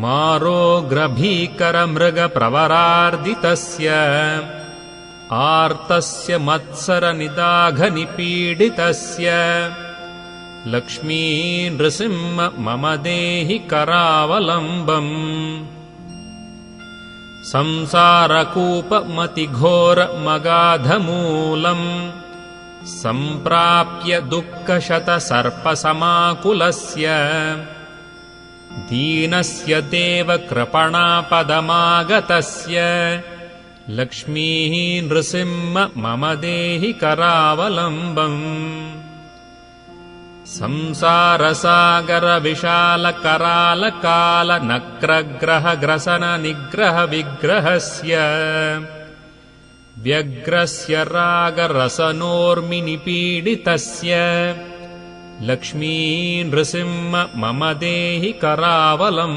मारोग्रभीकरमृगप्रवरार्दितस्य आर्तस्य मत्सरनिदाघनिपीडितस्य लक्ष्मी नृसिंह मम देहि करावलम्बम् संसारकूपमतिघोरमगाधमूलम् सम्प्राप्य दुःखशतसर्पसमाकुलस्य दीनस्य देवकृपणापदमागतस्य लक्ष्मीः नृसिंह मम देहि करावलम्बम् संसारसागरविशालकरालकालनक्रग्रहग्रसननिग्रहविग्रहस्य व्यग्रस्य रागरसनोर्मिनिपीडितस्य लक्ष्मी नृसिंह मम देहि करावलम्बम्